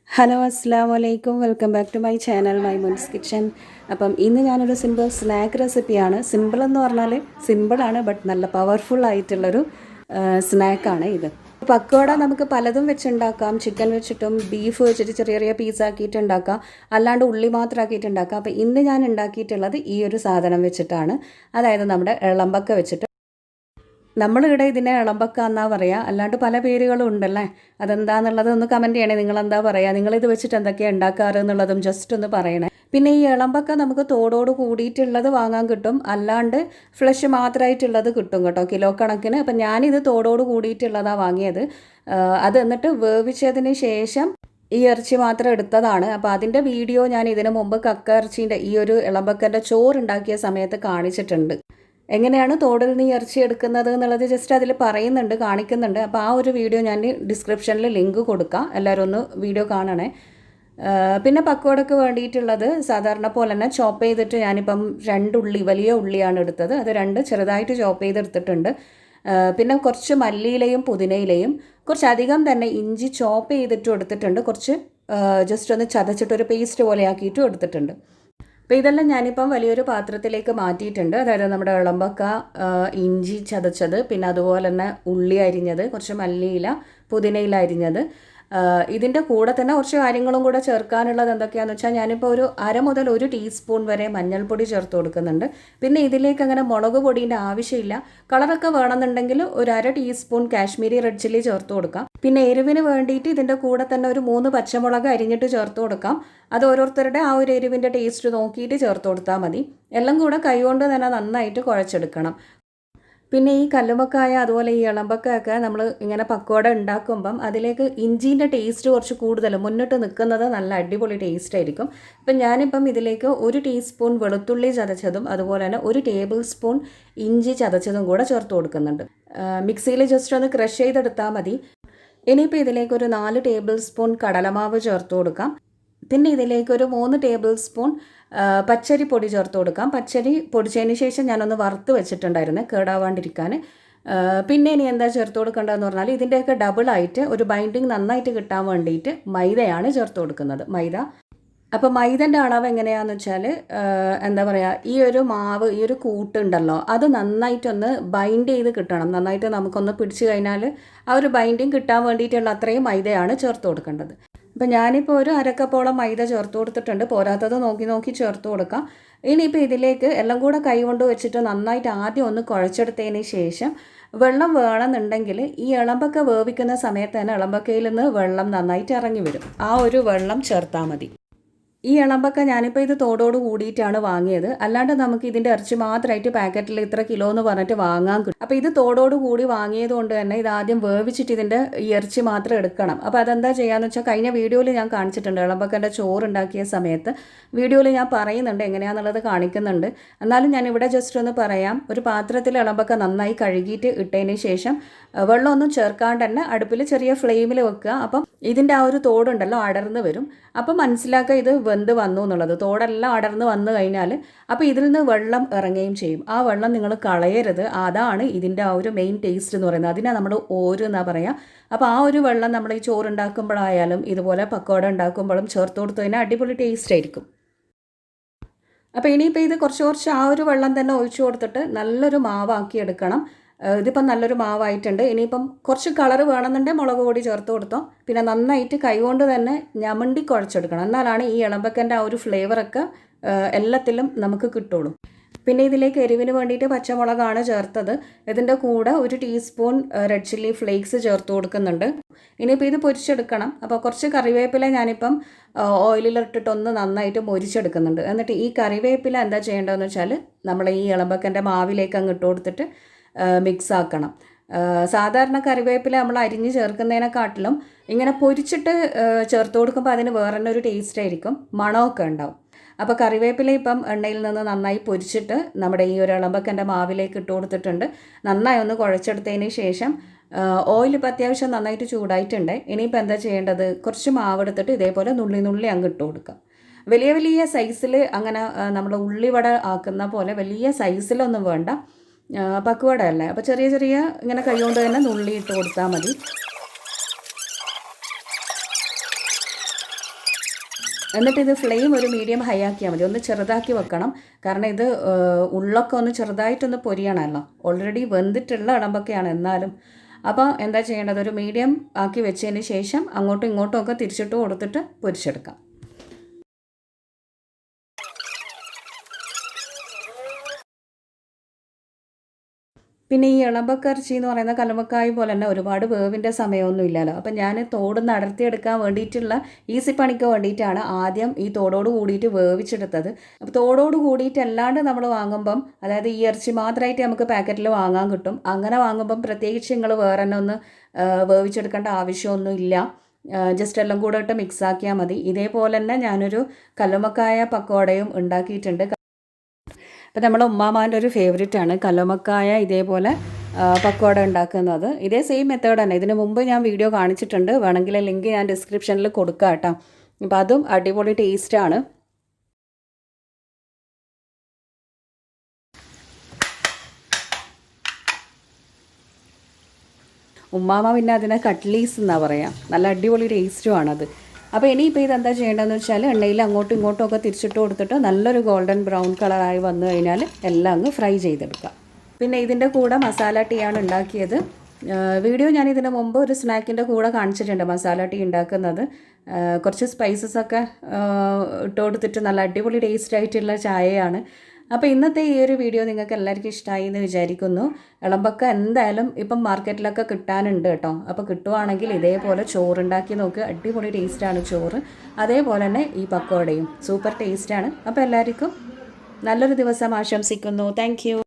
Hello അസ്സാം വലൈക്കും welcome back to my channel Maimoon's kitchen. അപ്പം ഇന്ന് ഞാനൊരു സിമ്പിൾ സ്നാക്ക് റെസിപ്പിയാണ്. സിമ്പിൾ എന്ന് പറഞ്ഞാൽ സിമ്പിളാണ്, ബട്ട് നല്ല പവർഫുൾ ആയിട്ടുള്ളൊരു സ്നാക്കാണ് ഇത്. പക്കോട നമുക്ക് പലതും വെച്ചുണ്ടാക്കാം. ചിക്കൻ വെച്ചിട്ടും ബീഫ് വെച്ചിട്ട് ചെറിയ ചെറിയ പീസാക്കിയിട്ട് ഉണ്ടാക്കാം, അല്ലാണ്ട് ഉള്ളി മാത്രമാക്കിയിട്ട് ഉണ്ടാക്കാം. അപ്പോൾ ഇന്ന് ഞാൻ ഉണ്ടാക്കിയിട്ടുള്ളത് ഈ ഒരു സാധനം വെച്ചിട്ടാണ്, അതായത് നമ്മുടെ ഇളമ്പക്ക വെച്ചിട്ട്. നമ്മളിവിടെ ഇതിനെ ഇളമ്പക്ക എന്നാണ് പറയുക, അല്ലാണ്ട് പല പേരുകളും ഉണ്ടല്ലേ. അതെന്താണെന്നുള്ളത് ഒന്ന് കമൻറ്റ് ചെയ്യണേ. നിങ്ങളെന്താ പറയുക, നിങ്ങളിത് വെച്ചിട്ട് എന്തൊക്കെയാണ് ഉണ്ടാക്കാറ് എന്നുള്ളതും ജസ്റ്റ് ഒന്ന് പറയണേ. പിന്നെ ഈ ഇളമ്പക്ക നമുക്ക് തോടോട് കൂടിയിട്ടുള്ളത് വാങ്ങാൻ കിട്ടും, അല്ലാണ്ട് ഫ്ലഷ് മാത്രമായിട്ടുള്ളത് കിട്ടും കേട്ടോ, കിലോ കണക്കിന്. അപ്പം ഞാനിത് തോടോട് കൂടിയിട്ടുള്ളതാണ് വാങ്ങിയത്. അത് എന്നിട്ട് വേവിച്ചതിന് ശേഷം ഈ ഇറച്ചി മാത്രം എടുത്തതാണ്. അപ്പോൾ അതിൻ്റെ വീഡിയോ ഞാൻ ഇതിനു മുമ്പ് കക്ക ഇറച്ചീൻ്റെ ഈ ഒരു ഇളമ്പക്കൻ്റെ ചോറുണ്ടാക്കിയ സമയത്ത് കാണിച്ചിട്ടുണ്ട്. എങ്ങനെയാണ് തോടിൽ നിന്ന് ഇറച്ചി എടുക്കുന്നത് എന്നുള്ളത് ജസ്റ്റ് അതിൽ പറയുന്നുണ്ട്, കാണിക്കുന്നുണ്ട്. അപ്പോൾ ആ ഒരു വീഡിയോ ഞാൻ ഡിസ്ക്രിപ്ഷനിൽ ലിങ്ക് കൊടുക്കാം, എല്ലാവരും ഒന്ന് വീഡിയോ കാണണേ. പിന്നെ പക്കോടക്ക് വേണ്ടിയിട്ടുള്ളത് സാധാരണ പോലെ തന്നെ ചോപ്പ് ചെയ്തിട്ട് ഞാനിപ്പം 2 ഉള്ളി, വലിയ ഉള്ളിയാണ് എടുത്തത്, അത് 2 ചെറുതായിട്ട് ചോപ്പ് ചെയ്തെടുത്തിട്ടുണ്ട്. പിന്നെ കുറച്ച് മല്ലിയിലയും പുതിനയിലയും കുറച്ചധികം തന്നെ ഇഞ്ചി ചോപ്പ് ചെയ്തിട്ടും എടുത്തിട്ടുണ്ട്. കുറച്ച് ജസ്റ്റ് ഒന്ന് ചതച്ചിട്ടൊരു പേസ്റ്റ് പോലെ ആക്കിയിട്ടും എടുത്തിട്ടുണ്ട്. അപ്പോൾ ഇതെല്ലാം ഞാനിപ്പം വലിയൊരു പാത്രത്തിലേക്ക് മാറ്റിയിട്ടുണ്ട്. അതായത് നമ്മുടെ ഇളമ്പക്ക, ഇഞ്ചി ചതച്ചത്, പിന്നെ അതുപോലെ തന്നെ ഉള്ളി അരിഞ്ഞത്, കുറച്ച് മല്ലിയില പുതിനയില അരിഞ്ഞത്. ഇതിൻ്റെ കൂടെ തന്നെ കുറച്ച് കാര്യങ്ങളും കൂടെ ചേർക്കാനുള്ളത് എന്തൊക്കെയാണെന്ന് വെച്ചാൽ ഞാനിപ്പോൾ ഒരു 1/2 മുതൽ 1 ടീസ്പൂൺ വരെ മഞ്ഞൾപ്പൊടി ചേർത്ത് കൊടുക്കുന്നുണ്ട്. പിന്നെ ഇതിലേക്ക് അങ്ങനെ മുളക് പൊടീൻ്റെ ആവശ്യമില്ല. കളറൊക്കെ വേണമെന്നുണ്ടെങ്കിൽ ഒരു 1/2 ടീസ്പൂൺ കാശ്മീരി റെഡ് ചില്ലി ചേർത്ത് കൊടുക്കാം. പിന്നെ എരിവിന് വേണ്ടിയിട്ട് ഇതിൻ്റെ കൂടെ തന്നെ ഒരു 3 പച്ചമുളക് അരിഞ്ഞിട്ട് ചേർത്ത് കൊടുക്കാം. അത് ഓരോരുത്തരുടെ ആ ഒരു എരിവിൻ്റെ ടേസ്റ്റ് നോക്കിയിട്ട് ചേർത്ത് കൊടുത്താൽ മതി. എല്ലാം കൂടെ കൈകൊണ്ട് തന്നെ നന്നായിട്ട് കുഴച്ചെടുക്കണം. പിന്നെ ഈ കല്ലുമക്കായ അതുപോലെ ഈ ഇളമ്പക്കയൊക്കെ നമ്മൾ ഇങ്ങനെ പക്കോട ഉണ്ടാക്കുമ്പം അതിലേക്ക് ഇഞ്ചീൻ്റെ ടേസ്റ്റ് കുറച്ച് കൂടുതൽ മുന്നിട്ട് നിൽക്കുന്നത് നല്ല അടിപൊളി ടേസ്റ്റ് ആയിരിക്കും. അപ്പം ഞാനിപ്പം ഇതിലേക്ക് 1 ടീസ്പൂൺ വെളുത്തുള്ളി ചതച്ചതും അതുപോലെ തന്നെ 1 ടേബിൾ സ്പൂൺ ഇഞ്ചി ചതച്ചതും കൂടെ ചേർത്ത് കൊടുക്കുന്നുണ്ട്. മിക്സിയിൽ ജസ്റ്റ് ഒന്ന് ക്രഷ് ചെയ്തെടുത്താൽ മതി. ഇനിയിപ്പോൾ ഇതിലേക്ക് ഒരു 4 ടേബിൾ സ്പൂൺ കടലമാവ് ചേർത്ത് കൊടുക്കാം. പിന്നെ ഇതിലേക്ക് ഒരു 3 ടേബിൾ സ്പൂൺ പച്ചരി പൊടി ചേർത്ത് കൊടുക്കാം. പച്ചരി പൊടിച്ചതിന് ശേഷം ഞാനൊന്ന് വറുത്ത് വെച്ചിട്ടുണ്ടായിരുന്നു കേടാവാണ്ടിരിക്കാൻ. പിന്നെ ഇനി എന്താ ചേർത്ത് കൊടുക്കേണ്ടതെന്ന് പറഞ്ഞാൽ ഇതിൻ്റെയൊക്കെ ഡബിളായിട്ട് ഒരു ബൈൻഡിങ് നന്നായിട്ട് കിട്ടാൻ വേണ്ടിയിട്ട് മൈദയാണ് ചേർത്ത് കൊടുക്കുന്നത്, മൈദ. അപ്പോൾ മൈദൻ്റെ അളവ് എങ്ങനെയാണെന്ന് വെച്ചാൽ എന്താ പറയുക, ഈ ഒരു മാവ്, ഈ ഒരു കൂട്ടുണ്ടല്ലോ, അത് നന്നായിട്ടൊന്ന് ബൈൻഡ് ചെയ്ത് കിട്ടണം. നന്നായിട്ട് നമുക്കൊന്ന് പിടിച്ച് കഴിഞ്ഞാൽ ആ ഒരു ബൈൻഡിങ് കിട്ടാൻ വേണ്ടിയിട്ടുള്ള അത്രയും മൈദയാണ് ചേർത്ത് കൊടുക്കേണ്ടത്. അപ്പോൾ ഞാനിപ്പോൾ ഒരു 1/2 കപ്പോളം മൈദ ചേർത്ത് കൊടുത്തിട്ടുണ്ട്. പോരാത്തത് നോക്കി ചേർത്ത് കൊടുക്കാം. ഇനിയിപ്പോൾ ഇതിലേക്ക് എല്ലാം കൂടെ കൈ കൊണ്ട് വെച്ചിട്ട് നന്നായിട്ട് ആദ്യം ഒന്ന് കുഴച്ചെടുത്തതിന് ശേഷം വെള്ളം വേണമെന്നുണ്ടെങ്കിൽ ഈ ഇളമ്പക്ക വേവിക്കുന്ന സമയത്ത് തന്നെ ഇളമ്പക്കയിൽ നിന്ന് വെള്ളം നന്നായിട്ട് ഇറങ്ങി വരും. ആ ഒരു വെള്ളം ചേർത്താൽ മതി. ഈ ഇളമ്പക്ക ഞാനിപ്പോൾ ഇത് തോടോട് കൂടിയിട്ടാണ് വാങ്ങിയത്, അല്ലാണ്ട് നമുക്ക് ഇതിൻ്റെ ഇറച്ചി മാത്രമായിട്ട് പാക്കറ്റിൽ ഇത്ര കിലോ എന്ന് പറഞ്ഞിട്ട് വാങ്ങാൻ കിട്ടും. അപ്പോൾ ഇത് തോടോട് കൂടി വാങ്ങിയത് കൊണ്ട് തന്നെ ഇത് ആദ്യം വേവിച്ചിട്ട് ഇതിൻ്റെ ഇറച്ചി മാത്രം എടുക്കണം. അപ്പോൾ അതെന്താ ചെയ്യാന്ന് വെച്ചാൽ കഴിഞ്ഞ വീഡിയോയിൽ ഞാൻ കാണിച്ചിട്ടുണ്ട്. ഇളമ്പക്കൻ്റെ ചോറുണ്ടാക്കിയ സമയത്ത് വീഡിയോയിൽ ഞാൻ പറയുന്നുണ്ട്, എങ്ങനെയാണെന്നുള്ളത് കാണിക്കുന്നുണ്ട്. എന്നാലും ഞാനിവിടെ ജസ്റ്റ് ഒന്ന് പറയാം. ഒരു പാത്രത്തിൽ ഇളമ്പക്ക നന്നായി കഴുകിയിട്ട് ഇട്ടതിന് ശേഷം വെള്ളമൊന്നും ചേർക്കാണ്ട് തന്നെ അടുപ്പിൽ ചെറിയ ഫ്ലെയിമിൽ വെക്കുക. അപ്പം ഇതിൻ്റെ ആ ഒരു തോടുണ്ടല്ലോ അടർന്ന് വരും. അപ്പം മനസ്സിലാക്കുക ഇത് വെന്ത് വന്നു എന്നുള്ളത്. തോടെല്ലാം അടർന്ന് വന്നു കഴിഞ്ഞാൽ അപ്പോൾ ഇതിൽ നിന്ന് വെള്ളം ഇറങ്ങുകയും ചെയ്യും. ആ വെള്ളം നിങ്ങൾ കളയരുത്. അതാണ് ഇതിൻ്റെ ആ ഒരു മെയിൻ ടേസ്റ്റ് എന്ന് പറയുന്നത്. അതിനെ നമ്മൾ ഓര് എന്നാണ് പറയുക. അപ്പോൾ ആ ഒരു വെള്ളം നമ്മൾ ഈ ചോറുണ്ടാക്കുമ്പോഴായാലും ഇതുപോലെ പക്കോട ഉണ്ടാക്കുമ്പോഴും ചേർത്ത് കൊടുത്തു കഴിഞ്ഞാൽ അടിപൊളി ടേസ്റ്റ് ആയിരിക്കും. അപ്പോൾ ഇനിയിപ്പോൾ ഇത് കുറച്ച് ആ ഒരു വെള്ളം തന്നെ ഒഴിച്ചു കൊടുത്തിട്ട് നല്ലൊരു മാവാക്കി എടുക്കണം. ഇതിപ്പം നല്ലൊരു മാവായിട്ടുണ്ട്. ഇനിയിപ്പം കുറച്ച് കളർ വേണമെന്നുണ്ടെങ്കിൽ മുളക് പൊടി ചേർത്ത് കൊടുത്തോ. പിന്നെ നന്നായിട്ട് കൈകൊണ്ട് തന്നെ ഞമണ്ടി കുഴച്ചെടുക്കണം. എന്നാലാണ് ഈ ഇളമ്പക്കൻ്റെ ആ ഒരു ഫ്ലേവറൊക്കെ എല്ലാത്തിലും നമുക്ക് കിട്ടുള്ളൂ. പിന്നെ ഇതിലേക്ക് എരിവിന് വേണ്ടിയിട്ട് പച്ചമുളകാണ് ചേർത്തത്. ഇതിൻ്റെ കൂടെ 1 ടീസ്പൂൺ റെഡ് ചില്ലി ഫ്ലേക്സ് ചേർത്ത് കൊടുക്കുന്നുണ്ട്. ഇനിയിപ്പോൾ ഇത് പൊരിച്ചെടുക്കണം. അപ്പോൾ കുറച്ച് കറിവേപ്പില ഞാനിപ്പം ഓയിലിലിട്ടിട്ടൊന്ന് നന്നായിട്ട് മൊരിച്ചെടുക്കുന്നുണ്ട്. എന്നിട്ട് ഈ കറിവേപ്പില എന്താ ചെയ്യേണ്ടതെന്ന് വെച്ചാൽ നമ്മൾ ഈ ഇളമ്പക്കൻ്റെ മാവിലേക്ക് അങ്ങ് ഇട്ട് കൊടുത്തിട്ട് മിക്സ് ആക്കണം. സാധാരണ കറിവേപ്പില നമ്മൾ അരിഞ്ഞ് ചേർക്കുന്നതിനെക്കാട്ടിലും ഇങ്ങനെ പൊരിച്ചിട്ട് ചേർത്ത് കൊടുക്കുമ്പോൾ അതിന് വേറെ തന്നെ ഒരു ടേസ്റ്റ് ആയിരിക്കും, മണമൊക്കെ ഉണ്ടാവും. അപ്പോൾ കറിവേപ്പില ഇപ്പം എണ്ണയിൽ നിന്ന് നന്നായി പൊരിച്ചിട്ട് നമ്മുടെ ഈ ഒരു ഇളമ്പക്കൻ്റെ മാവിലേക്ക് ഇട്ട് കൊടുത്തിട്ടുണ്ട്. നന്നായി ഒന്ന് കുഴച്ചെടുത്തതിന് ശേഷം ഓയിൽ ഇപ്പോൾ അത്യാവശ്യം നന്നായിട്ട് ചൂടായിട്ടുണ്ട്. ഇനിയിപ്പോൾ എന്താ ചെയ്യേണ്ടത്, കുറച്ച് മാവ് എടുത്തിട്ട് ഇതേപോലെ നുള്ളി അങ്ങ് ഇട്ട് കൊടുക്കാം. വലിയ സൈസിൽ അങ്ങനെ നമ്മൾ ഉള്ളിവട ആക്കുന്ന പോലെ വലിയ സൈസിലൊന്നും വേണ്ട, പക്കുവട അല്ലേ. അപ്പോൾ ചെറിയ ഇങ്ങനെ കൈകൊണ്ട് തന്നെ നുള്ളി ഇട്ട് കൊടുത്താൽ മതി. എന്നിട്ട് ഇത് ഫ്ലെയിം ഒരു മീഡിയം ഹൈ ആക്കിയാൽ മതി, ഒന്ന് ചെറുതാക്കി വെക്കണം. കാരണം ഇത് ഉള്ളൊക്കെ ഒന്ന് ചെറുതായിട്ടൊന്ന് പൊരിയണമല്ലോ, ഓൾറെഡി വെന്തിട്ടുള്ള ഇളമ്പക്കയാണ് എന്നാലും. അപ്പോൾ എന്താ ചെയ്യേണ്ടത്, ഒരു മീഡിയം ആക്കി വെച്ചതിന് ശേഷം അങ്ങോട്ടും ഇങ്ങോട്ടും ഒക്കെ തിരിച്ചിട്ട് കൊടുത്തിട്ട് പൊരിച്ചെടുക്കാം. പിന്നെ ഈ ഇളമ്പക്ക ഇറച്ചി എന്ന് പറയുന്ന കല്ലുമ്മക്കായ പോലെ തന്നെ ഒരുപാട് വേവിൻ്റെ സമയമൊന്നും ഇല്ലല്ലോ. അപ്പം ഞാൻ തോടുന്ന് അടർത്തിയെടുക്കാൻ വേണ്ടിയിട്ടുള്ള ഈസി പണിക്ക് വേണ്ടിയിട്ടാണ് ആദ്യം ഈ തോടോട് കൂടിയിട്ട് വേവിച്ചെടുത്തത്. അപ്പോൾ തോടോട് കൂടിയിട്ട് അല്ലാണ്ട് നമ്മൾ വാങ്ങുമ്പം, അതായത് ഈ ഇറച്ചി മാത്രമായിട്ട് നമുക്ക് പാക്കറ്റിൽ വാങ്ങാൻ കിട്ടും. അങ്ങനെ വാങ്ങുമ്പം പ്രത്യേകിച്ച് നിങ്ങൾ വേറെ തന്നെ ഒന്ന് വേവിച്ചെടുക്കേണ്ട ആവശ്യമൊന്നുമില്ല. ജസ്റ്റ് എല്ലാം കൂടെ ഇട്ട് മിക്സ് ആക്കിയാൽ മതി. ഇതേപോലെ തന്നെ ഞാനൊരു കല്ലുമ്മക്കായ പക്കോടയും ഉണ്ടാക്കിയിട്ടുണ്ട്. അപ്പോൾ നമ്മുടെ ഉമ്മാമാൻ്റെ ഒരു ഫേവറേറ്റാണ് കല്ലുമ്മക്കായ ഇതേപോലെ പക്കോട ഉണ്ടാക്കുന്നത്. ഇതേ സെയിം മെത്തേഡ് തന്നെ, ഇതിന് മുമ്പ് ഞാൻ വീഡിയോ കാണിച്ചിട്ടുണ്ട്, വേണമെങ്കിൽ ലിങ്ക് ഞാൻ ഡിസ്ക്രിപ്ഷനിൽ കൊടുക്കാം കേട്ടോ. അപ്പോൾ അതും അടിപൊളി ടേസ്റ്റാണ്. ഉമ്മാമ പിന്നെ അതിനെ കട്ട്ലീസ് എന്നാണ് പറയുക. നല്ല അടിപൊളി ടേസ്റ്റുമാണത്. അപ്പോൾ ഇനിയിപ്പോൾ ഇതെന്താ ചെയ്യേണ്ടതെന്ന് വെച്ചാൽ എണ്ണയിൽ അങ്ങോട്ടും ഇങ്ങോട്ടും ഒക്കെ തിരിച്ചിട്ട് കൊടുത്തിട്ട് നല്ലൊരു ഗോൾഡൻ ബ്രൗൺ കളറായി വന്നു കഴിഞ്ഞാൽ എല്ലാം അങ്ങ് ഫ്രൈ ചെയ്തെടുക്കാം. പിന്നെ ഇതിൻ്റെ കൂടെ മസാല ടീ ആണ് ഉണ്ടാക്കിയത്. വീഡിയോ ഞാൻ ഇതിന് മുമ്പ് ഒരു സ്നാക്കിൻ്റെ കൂടെ കാണിച്ചിട്ടുണ്ട് മസാല ടീ ഉണ്ടാക്കുന്നത്. കുറച്ച് സ്പൈസസ് ഒക്കെ ഇട്ട് കൊടുത്തിട്ട് നല്ല അടിപൊളി ടേസ്റ്റ് ആയിട്ടുള്ള ചായയാണ്. അപ്പോൾ ഇന്നത്തെ ഈ ഒരു വീഡിയോ നിങ്ങൾക്ക് എല്ലാവർക്കും ഇഷ്ടമായി എന്ന് വിചാരിക്കുന്നു. ഇളമ്പക്ക എന്തായാലും ഇപ്പം മാർക്കറ്റിലൊക്കെ കിട്ടാനുണ്ട് കേട്ടോ. അപ്പോൾ കിട്ടുവാണെങ്കിൽ ഇതേപോലെ ചോറുണ്ടാക്കി നോക്കുക, അടിപൊളി ടേസ്റ്റാണ് ചോറ്. അതേപോലെ തന്നെ ഈ പക്കോടയും സൂപ്പർ ടേസ്റ്റാണ്. അപ്പോൾ എല്ലാവർക്കും നല്ലൊരു ദിവസം ആശംസിക്കുന്നു. താങ്ക്